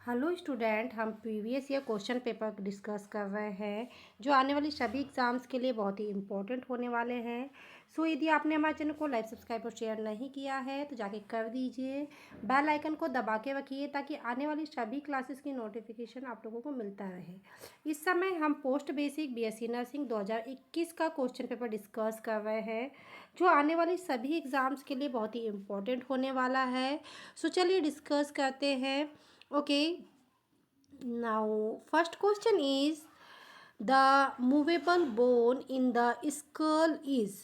Hello student, हम previous year question paper discuss कर रहे हैं जो आने वाली सभी एग्ज़ाम्स के लिए बहुत ही इंपॉर्टेंट होने वाले हैं। सो यदि आपने हमारे चैनल को लाइक, सब्सक्राइब और शेयर नहीं किया है तो जाके कर दीजिए। बेल आइकन को दबा के रखिए ताकि आने वाली सभी क्लासेस की नोटिफिकेशन आप लोगों को मिलता रहे। इस समय हम पोस्ट बेसिक बीएससी नर्सिंग 2021 का क्वेश्चन पेपर डिस्कस कर रहे हैं जो आने वाली सभी एग्ज़ाम्स के लिए बहुत ही इंपॉर्टेंट होने वाला है। सो चलिए डिस्कस करते हैं। Okay, now first question is the movable bone in the skull is।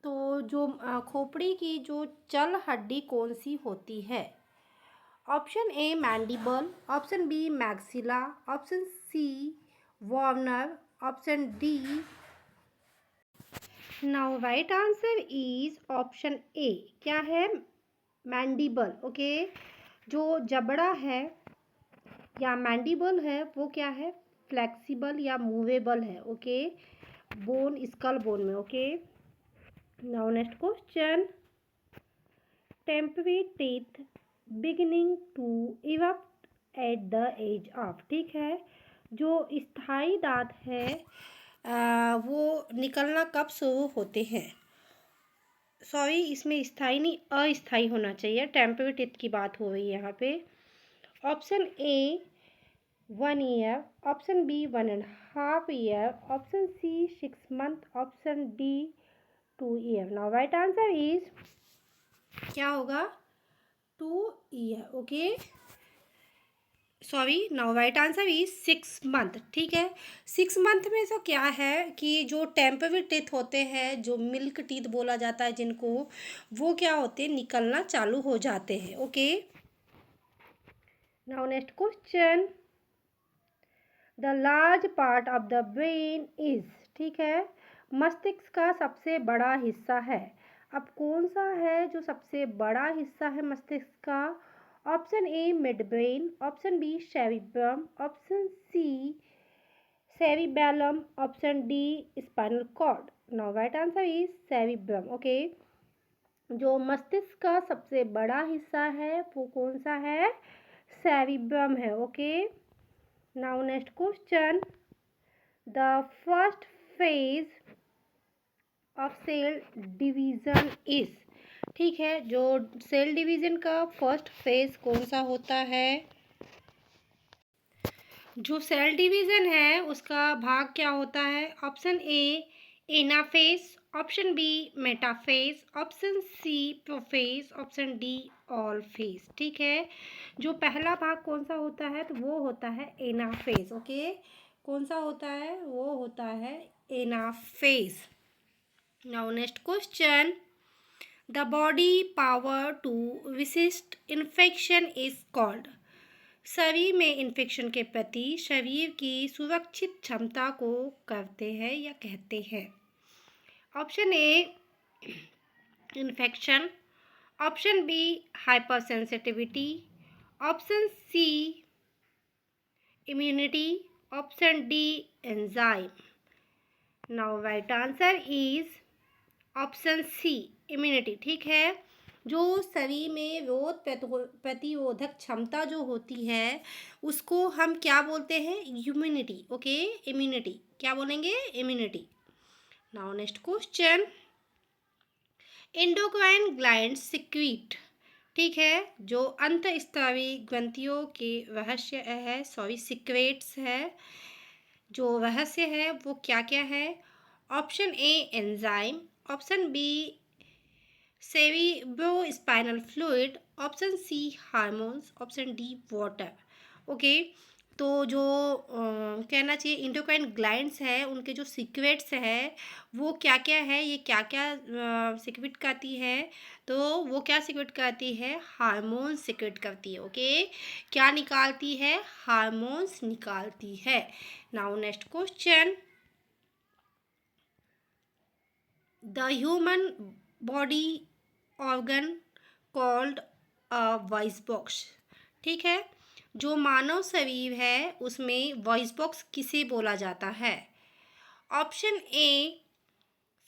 तो जो खोपड़ी की जो चल हड्डी कौन सी होती है? Option A mandible, option B maxilla, option C vomer, option D. Now right answer is option A. क्या है? मैंडिबल। ओके, जो जबड़ा है या मैंडिबल है वो क्या है? फ्लेक्सिबल या मूवेबल है। ओके, बोन स्कल बोन में। Okay, now next question. Temporary teeth beginning to erupt at the age of. ठीक है, जो स्थायी दांत है वो निकलना कब शुरू होते हैं? सॉरी, इसमें स्थायी नहीं अस्थायी होना चाहिए। टेम्परेरी टीथ की बात हो रही है यहाँ पे। Option A 1 year, option B 1.5 year, option C 6 month, option D 2 year। Now right answer is क्या होगा? 2 year। Okay, sorry, now right answer is 6 month। ठीक है, 6 month में तो क्या है कि जो टेम्पररी टीथ होते हैं, जो मिल्क टीथ बोला जाता है जिनको, वो क्या होते हैं? निकलना चालू हो जाते हैं। Okay, now next question. The large part of the brain is. ठीक है, मस्तिष्क का सबसे बड़ा हिस्सा है। अब कौन सा है जो सबसे बड़ा हिस्सा है मस्तिष्क का? Option A mid brain, option B cerebrum, option C cerebellum, option D spinal cord. Now right answer is cerebrum. Okay, जो मस्तिष्क का सबसे बड़ा हिस्सा है वो कौन सा है? सेरिब्रम है। Okay, now next question. The first phase of cell division is. ठीक है, जो सेल डिवीजन का फर्स्ट फेज कौन सा होता है? जो सेल डिवीजन है उसका भाग क्या होता है? Option A anaphase, option B metaphase, option C prophase, option D all phase. ठीक है, जो पहला भाग कौन सा होता है? तो वो होता है एनाफेज। ओके, कौन सा होता है? वो होता है anaphase. Now next question. The body power to resist infection is called. शरीर में इन्फेक्शन के प्रति शरीर की सुरक्षित क्षमता को करते हैं या कहते हैं? Option A infection, option B hyper sensitivity, option C immunity, option D enzyme. Now right answer is option C immunity. ठीक है, जो शरीर में रोग प्रतिरोधक क्षमता जो होती है उसको हम क्या बोलते हैं? इम्यूनिटी। Okay, immunity. क्या बोलेंगे? Immunity. Now next question. Endocrine gland secrete. ठीक है, जो अंतःस्रावी ग्रंथियों के रहस्य है, सॉरी सिक्रेट्स है, जो रहस्य है वो क्या क्या है? Option A enzyme, option B cerebrospinal fluid, option C hormones, option D water. Okay, तो जो कहना चाहिए इंडोक्राइन ग्लैंड्स है उनके जो सीक्रेट्स है वो क्या क्या है? ये क्या क्या सीक्रेट करती है? तो वो क्या सीक्रेट करती है? हार्मोन्स सीक्रेट करती है। ओके, क्या निकालती है? हार्मोन्स निकालती है। Now next question. The human body organ called a voice box. ठीक है, जो मानव शरीर है उसमें वॉइस बॉक्स किसे बोला जाता है? Option A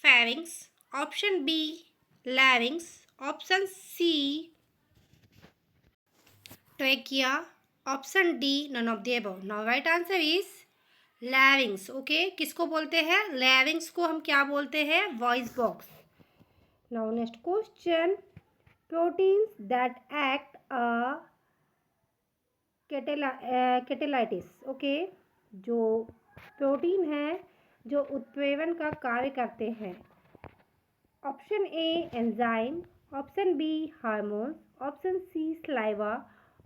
pharynx, option B larynx, option C trachea, option D none of the above. Now right answer is larynx. Okay, किसको बोलते हैं? लैरिंग्स को हम क्या बोलते हैं? Voice box. Now next question, proteins that act catalysts. Okay, जो protein है जो उत्प्रेरण का कार्य करते हैं। Option A enzyme, option B hormone, option C saliva,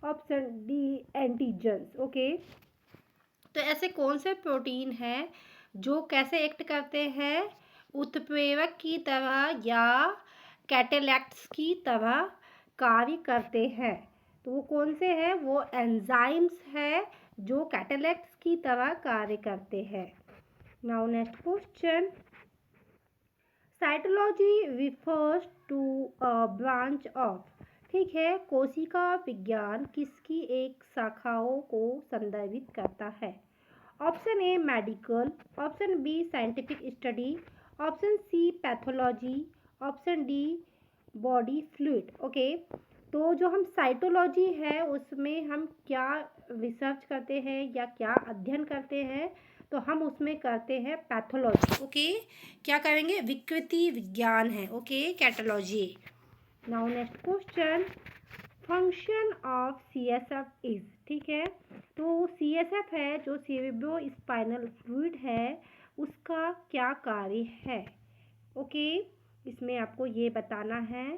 option D antigens. Okay, तो ऐसे कौन से प्रोटीन हैं जो कैसे एक्ट करते हैं? उत्प्रेरक की तरह या कैटेलाइट्स की तरह कार्य करते हैं। तो वो कौन से हैं? वो एंजाइम्स है जो कैटेलाइट्स की तरह कार्य करते हैं। Now next question, cytology refers to a branch of. ठीक है, कोशिका विज्ञान किसकी एक शाखाओं को संदर्भित करता है? Option A medical, option B scientific study, option C pathology, option D body fluid. Okay, तो जो हम साइटोलॉजी है उसमें हम क्या रिसर्च करते हैं या क्या अध्ययन करते हैं? तो हम उसमें करते हैं पैथोलॉजी। ओके, क्या करेंगे? विकृति विज्ञान है। Okay, pathology. Now next question, function of CSF is. ठीक है, तो CSF है जो सेरेब्रो स्पाइनल फ्लूइड है, उसका क्या कार्य है? ओके, इसमें आपको ये बताना है।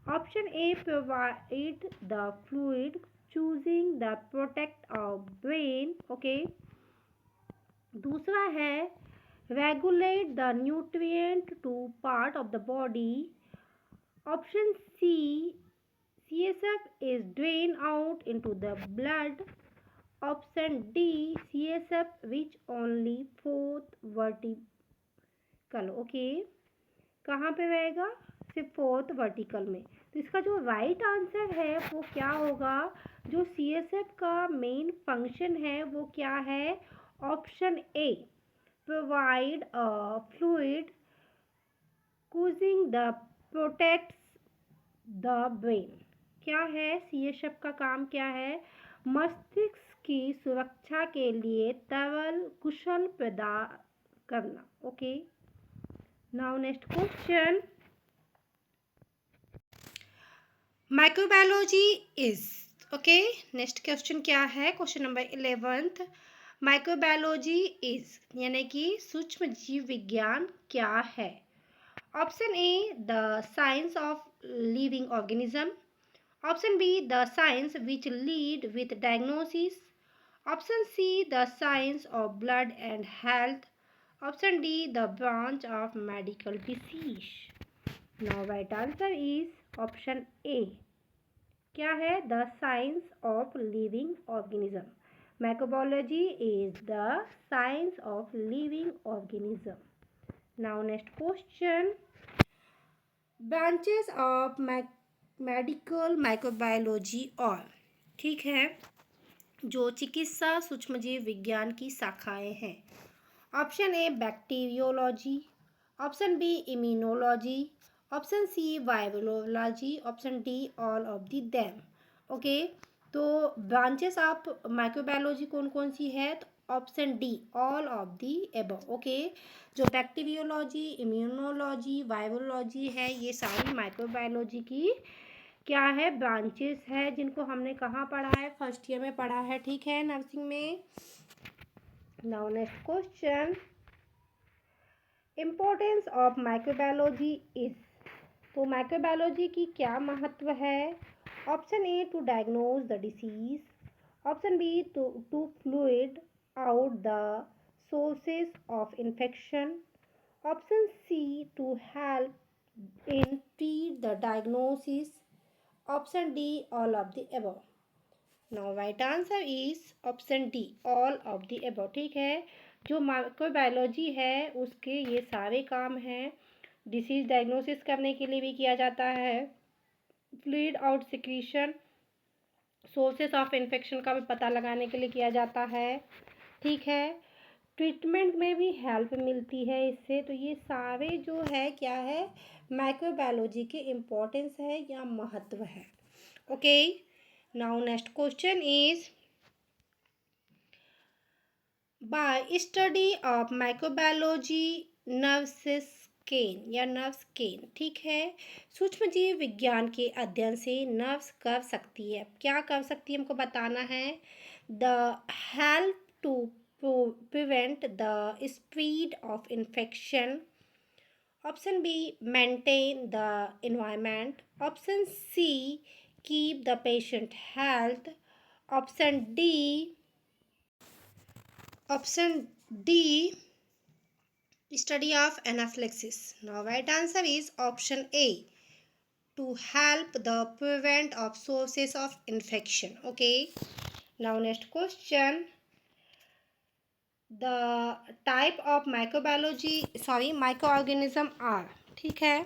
Option A provide the fluid choosing the protect of brain. Okay, दूसरा है regulate the nutrient to part of the body. Option C CSF is drained out into the blood. Option D CSF reach only fourth vertical. Okay, कहाँ पे रहेगा? सिर्फ fourth vertical में। तो इसका जो राइट आंसर है वो क्या होगा? जो CSF का मेन फंक्शन है वो क्या है? Option A provide a fluid cushioning the protects the brain. क्या है? CSF का काम क्या है? मस्तिष्क की सुरक्षा के लिए तरल कुशल प्रदान करना। Okay, now next question, microbiology is. Okay, next question क्या है? Question number 11th, microbiology is यानी कि सूक्ष्म जीव विज्ञान क्या है? Option A the science of living organism, option B the science which lead with diagnosis, option see the science of blood and health, option D the branch of medical disease. Now right answer is option A. क्या है? The science of living organism. Microbiology is the science of living organism. Now next question, branches of medical microbiology और। ठीक है, जो चिकित्सा सूक्ष्मजीव विज्ञान की शाखाएं हैं। Option A bacteriology, option B immunology, option C virology, option D all of the them. Okay, तो ब्रांचेस ऑफ माइक्रोबायोलॉजी कौन कौन सी है? तो option D all of the above. Okay, जो बैक्टीरियोलॉजी, इम्यूनोलॉजी, वायरोलॉजी है, ये सारी माइक्रोबायोलॉजी की क्या है? ब्रांचेस है, जिनको हमने कहाँ पढ़ा है? फर्स्ट ईयर में पढ़ा है। ठीक है, नर्सिंग में। Now next question, importance of microbiology is. तो माइक्रोबायोलॉजी की क्या महत्व है? Option A to diagnose the disease, option B to fluid out the sources of infection, option C to help in treat the diagnosis, option D all of the above. Now right answer is option D all of the above. ठीक है, जो microbiology है उसके ये सारे काम हैं। Disease diagnosis करने के लिए भी किया जाता है, fluid out secretion, sources of infection का भी पता लगाने के लिए किया जाता है। ठीक है, ट्रीटमेंट में भी हेल्प मिलती है इससे। तो ये सारे जो है क्या है? माइक्रोबायोलॉजी के इम्पोर्टेंस है या महत्व है। Okay, now next question is by study of microbiology nerves scan, ठीक है। सूक्ष्म जीव विज्ञान के अध्ययन से नर्व्स कर सकती है, क्या कर सकती है हमको बताना है। The help to prevent the spread of infection. Option B maintain the environment. Option C keep the patient health. Option D option D study of anaphylaxis. Now right answer is option A, to help the prevent of sources of infection. Okay. Now next question. The type of microorganism are, ठीक है।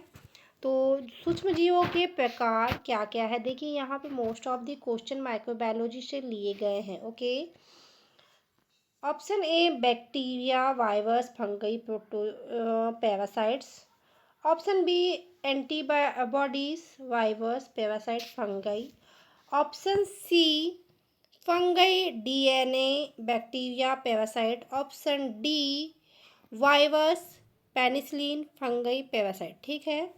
तो सूक्ष्म जीवों के प्रकार क्या क्या है, देखिए यहाँ पे most of the question microbiology से लिए गए हैं। Okay. Option A bacteria, virus, fungi, parasites. Option B antibodies, virus, parasite, fungi. Option C fungi, DNA, bacteria, parasite. Option D virus, penicillin, fungi, parasite, ठीक है।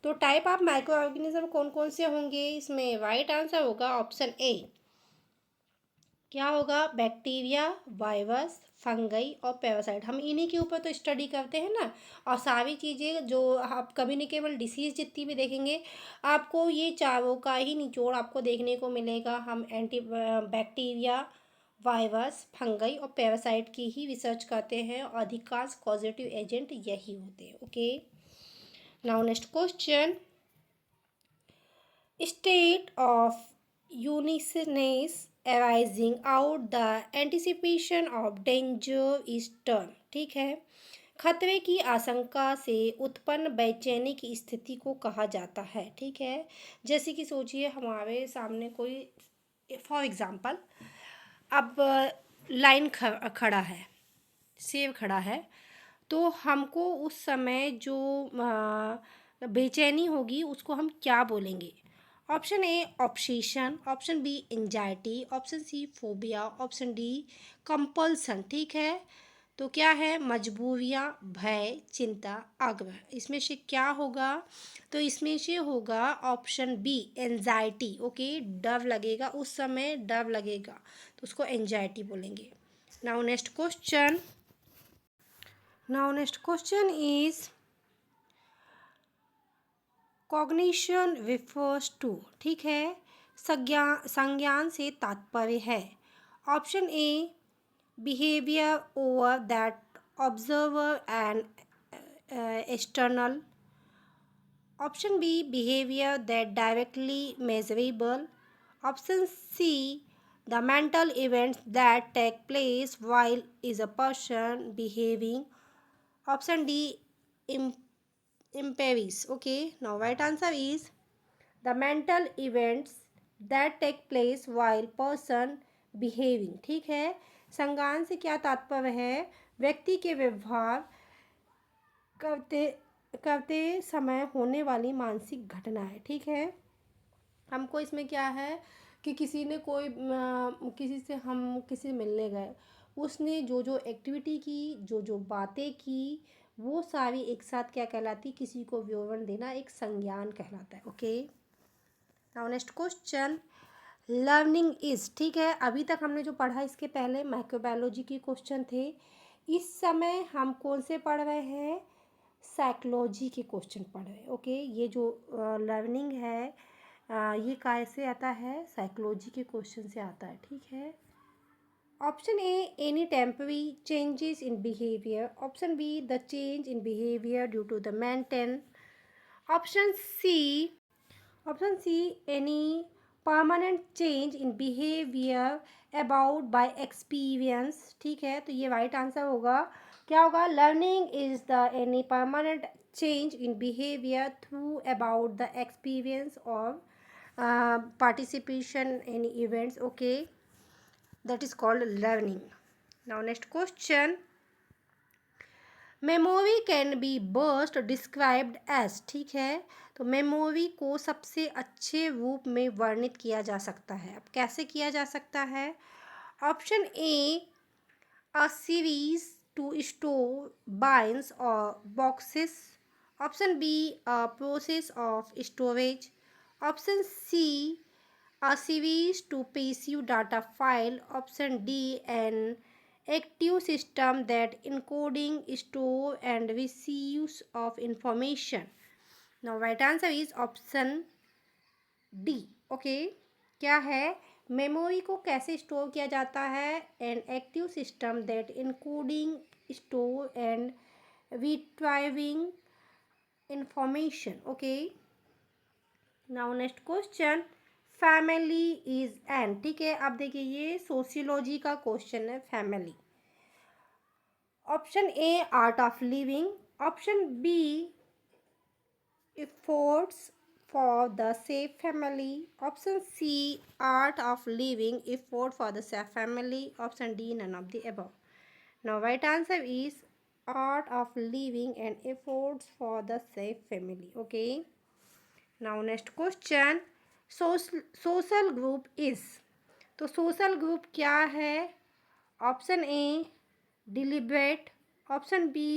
तो टाइप ऑफ माइक्रो ऑर्गेनिज्म कौन कौन से होंगे इसमें, राइट आंसर होगा option A. क्या होगा, बैक्टीरिया, वायरस, फंगई और पैरासाइट। हम इन्हीं के ऊपर तो स्टडी करते हैं ना। और सारी चीज़ें जो आप कम्युनिकेबल डिसीज़ जितनी भी देखेंगे, आपको ये चारों का ही निचोड़ आपको देखने को मिलेगा। हम बैक्टीरिया, वायरस, फंगई और पैरासाइट की ही रिसर्च करते हैं और अधिकांश पॉजिटिव एजेंट यही होते हैं। Okay. Now next question. State of unisonness arising out the anticipation of danger is term, ठीक है। खतरे की आशंका से उत्पन्न बेचैनी की स्थिति को कहा जाता है, ठीक है। जैसे कि सोचिए हमारे सामने कोई, फॉर एग्जांपल, अब लाइन खड़ा है, सेब खड़ा है, तो हमको उस समय जो बेचैनी होगी उसको हम क्या बोलेंगे। Option A obsession, option B anxiety, option C phobia, option D compulsion, ठीक है। तो क्या है, मजबूरियाँ, भय, चिंता, आग्रह, इसमें से क्या होगा। तो इसमें से होगा ऑप्शन बी एंजाइटी। ओके, डर लगेगा, उस समय डर लगेगा तो उसको एंजाइटी बोलेंगे। Now next question. Now next question is cognition refers to, ठीक है। संज्ञान से तात्पर्य है। Option A behavior over that observer and external. Option B behavior that directly measurable. Option C the mental events that take place while is a person behaving. Option D imperis. Okay, now right answer is the mental events that take place while person behaving, ठीक है। संज्ञान से क्या तात्पर्य है, व्यक्ति के व्यवहार करते करते समय होने वाली मानसिक घटना है, ठीक है। हमको इसमें क्या है कि किसी ने कोई किसी से हम किसी मिलने गए, उसने जो जो एक्टिविटी की, जो जो बातें की, वो सारी एक साथ क्या कहलाती, किसी को विवरण देना एक संज्ञान कहलाता है। Okay. Now next question. Learning is, ठीक है। अभी तक हमने जो पढ़ा इसके पहले माइक्रोबायोलॉजी के क्वेश्चन थे। इस समय हम कौन से पढ़ रहे हैं, साइकोलॉजी के क्वेश्चन पढ़ रहे हैं। ओके, ये जो लर्निंग है ये कैसे आता है, साइकोलॉजी के क्वेश्चन से आता है, ठीक है। Option A any temporary changes in behaviour. Option B the change in behaviour due to the maintain. Option C any permanent change in behavior about by experience, ठीक है। तो ये राइट आंसर होगा, क्या होगा, learning is the any permanent change in behaviour through about the experience of participation in events. Okay, that is called learning. Now next question. Memory can be burst described as, ठीक है। तो memory को सबसे अच्छे रूप में वर्णित किया जा सकता है। अब कैसे किया जा सकता है। Option A A series to store binds or boxes. Option B, a process of storage. Option C, a series to passive data file. Option D, an active system that encoding, store and receives of information. Now right answer is option D. Okay, क्या है? Memory को कैसे store किया जाता है? An active system that encoding, store and retrieving information. Okay, now next question, family is an. ठीक है, अब देखिए ये सोशियोलॉजी का क्वेश्चन है, family. Option A, art of living. Option B, efforts for the safe family. Option C, art of living, effort for the safe family. Option D, none of the above. Now right answer is art of living and efforts for the safe family. Okay, now next question, social group is। तो social group क्या है? Option A, deliberate. Option B,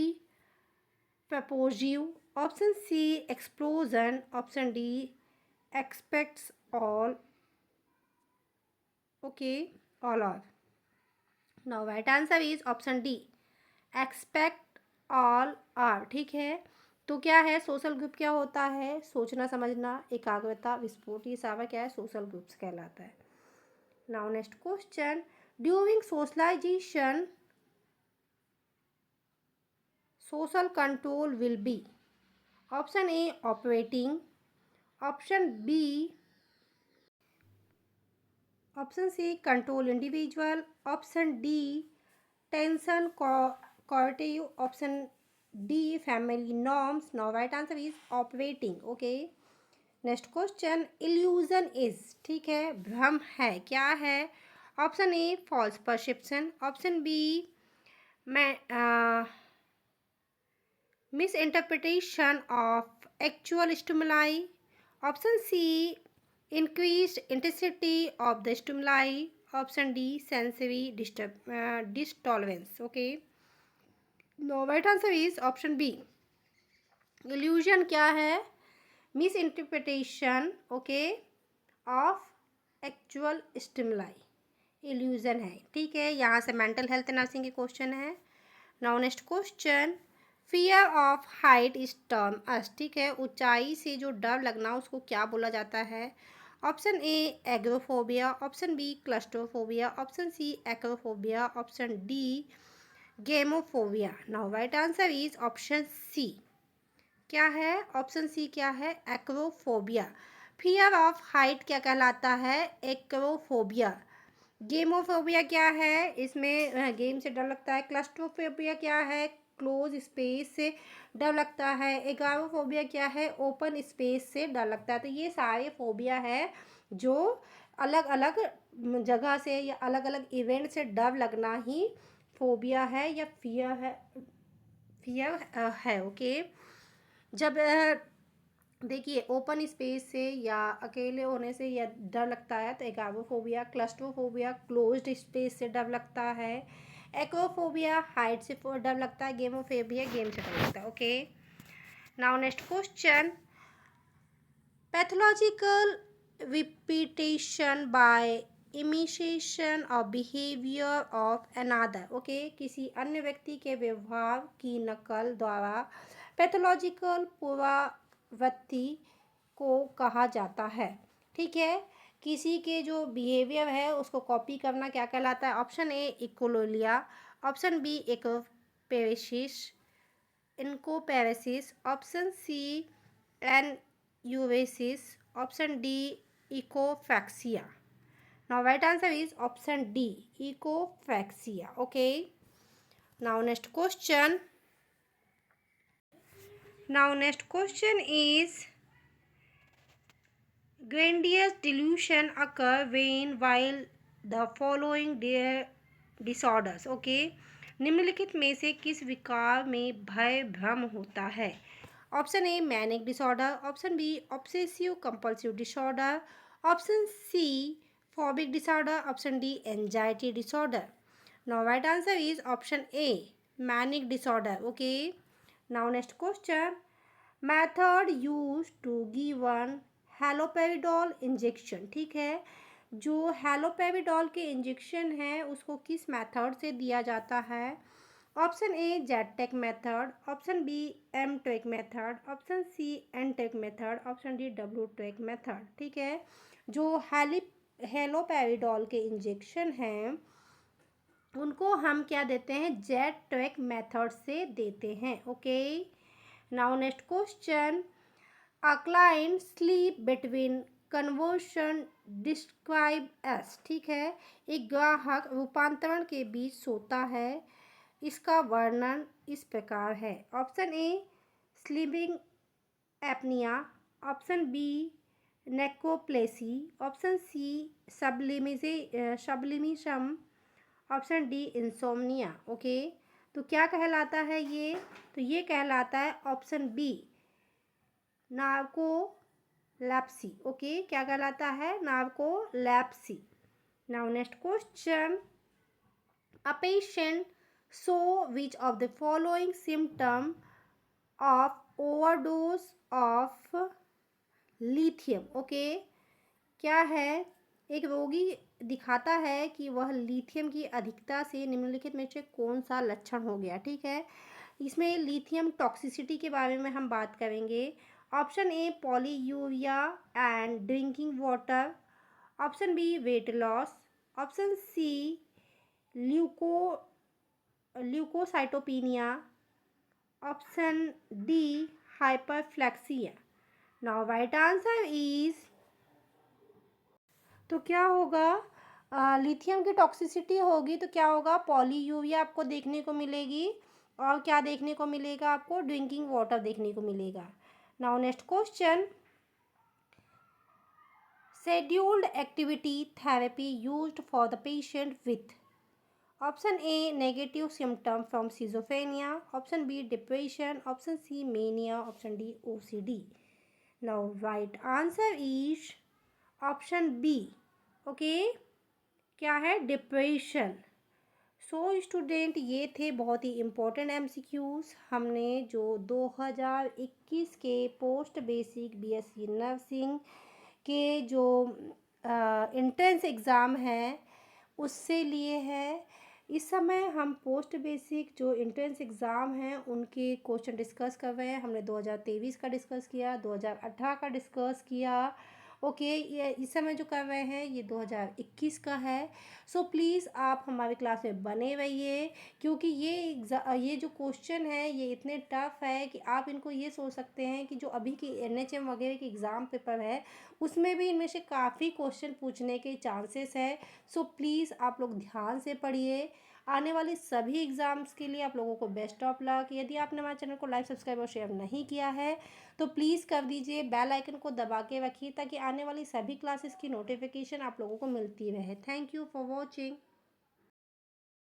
purposive. Option C, explosion. Option D, expects all. Okay, all are. Now right answer is option D, expect all are. ठीक है, तो क्या है social group? क्या होता है? सोचना, समझना, एकाग्रता, विस्फोट, ये सारा क्या है? सोशल ग्रुप्स कहलाता है। Now next question, during socialization social control will be। option A, operating। option B, option C, control individual। option D, tension corrective। option D, family norms। now right answer is operating। okay, next question, illusion is। ठीक है, भ्रम है, क्या है? Option A, false perception. Option B, मैं misinterpretation of actual stimuli। option C, increased intensity of the stimuli। option D, sensory disturbance। okay, no right answer is option B, illusion। क्या है? misinterpretation, okay, of actual stimuli, illusion है। ठीक है, यहाँ से mental health nursing के question है। Now next question, fear of height is term as. ठीक है, ऊंचाई से जो डर लगना उसको क्या बोला जाता है? Option A, agoraphobia. Option B, claustrophobia. Option C, acrophobia. Option D, gamophobia. Now right answer is option C. क्या है? ऑप्शन सी क्या है? एक्रोफोबिया। फियर ऑफ हाइट क्या कहलाता है? एक्रोफोबिया। गेमोफोबिया क्या है? इसमें गेम से डर लगता है। क्लस्ट्रोफोबिया क्या है? क्लोज स्पेस से डर लगता है। एगारोफोबिया क्या है? ओपन स्पेस से डर लगता है। तो ये सारे फोबिया है जो अलग अलग जगह से या अलग अलग इवेंट से डर लगना ही फोबिया है या फियर है। ओके, जब देखिए ओपन स्पेस से या अकेले होने से या डर लगता है तो एगारोफोबिया। क्लस्ट्रोफोबिया क्लोज्ड स्पेस से डर लगता है। एक्रोफोबिया हाइट से डर लगता है। गेमोफोबिया गेम से डर लगता है। Okay, now next question, pathological repetition by imitation of behaviour of another. Okay, किसी अन्य व्यक्ति के व्यवहार की नकल द्वारा पैथोलॉजिकल पुनरावृत्ति को कहा जाता है। ठीक है, किसी के जो बिहेवियर है उसको कॉपी करना क्या कहलाता है? Option A, echolalia. Option B, encopresis. Option C, enuresis. Option D, echopraxia. Now right answer is option D, echopraxia. Okay, now next question, is grandiose delusion occur when while the following disorders। Okay, निम्नलिखित में से किस विकार में भय भ्रम होता है? Option A, manic disorder. Option B, obsessive compulsive disorder. Option C, phobic disorder. Option D, anxiety disorder. Now right answer is option A, manic disorder. Okay. Now next question. Method used to give one haloperidol injection. ठीक है, जो haloperidol के injection है उसको किस method से दिया जाता है? Option A Z tech method, option B M tech method, option C N tech method, option D W tech method. ठीक है, जो हेलोपेरिडोल के इंजेक्शन हैं उनको हम क्या देते हैं? जेट ट्रैक मेथड से देते हैं. Okay. Now next question. A client sleep between conversion describe S. ठीक है, एक ग्राहक रूपांतरण के बीच सोता है, इसका वर्णन इस प्रकार है. Option A sleeping apnoea, option B narcolepsy, option C somnambulism, option D insomnia. Okay, तो क्या कहलाता है ये? तो ये कहलाता है ऑप्शन बी नार्कोलेप्सी. ओके, क्या कहलाता है? Narcolepsy. Now next question. A patient so which of the following symptom of overdose of lithium. Okay, क्या है? एक रोगी दिखाता है कि वह लिथियम की अधिकता से निम्नलिखित में से कौन सा लक्षण हो गया. ठीक है, इसमें लिथियम टॉक्सिसिटी के बारे में हम बात करेंगे. Option A polyuria and drinking water, option B weight loss, option C leukocytopenia, option D hyperreflexia. Now right answer is, तो क्या होगा? लिथियम की टॉक्सिसिटी होगी तो क्या होगा? पॉलीयूरिया आपको देखने को मिलेगी और क्या देखने को मिलेगा? आपको ड्रिंकिंग वाटर देखने को मिलेगा. Now next question. Scheduled activity therapy used for the patient with. Option A negative symptom from schizophrenia, option B depression, option C mania, option D OCD. Now right answer is option B. Okay, क्या है? Depression. So student, ये थे बहुत ही important MCQs हमने जो 2021 के post basic BSc nursing के जो एंट्रेंस एग्ज़ाम है उससे लिए हैं. इस समय हम पोस्ट बेसिक जो एंट्रेंस एग्ज़ाम हैं उनके क्वेश्चन डिस्कस कर रहे हैं. हमने 2023 का डिस्कस किया, 2018 का डिस्कस किया. ओके, ये इस समय जो कर रहे हैं ये 2021 का है. सो प्लीज़ आप हमारी क्लास में बने रहिए क्योंकि ये जो क्वेश्चन है ये इतने टफ है कि आप इनको ये सोच सकते हैं कि जो अभी की एनएचएम वगैरह के एग्ज़ाम पेपर है उसमें भी इनमें से काफ़ी क्वेश्चन पूछने के चांसेस है. सो प्लीज़ आप लोग ध्यान से पढ़िए. आने वाली सभी एग्ज़ाम्स के लिए आप लोगों को बेस्ट ऑफ लक. यदि आपने हमारे चैनल को लाइक, सब्सक्राइब और शेयर नहीं किया है तो प्लीज़ कर दीजिए. बेल आइकन को दबा के रखिए ताकि आने वाली सभी क्लासेस की नोटिफिकेशन आप लोगों को मिलती रहे. Thank you for watching.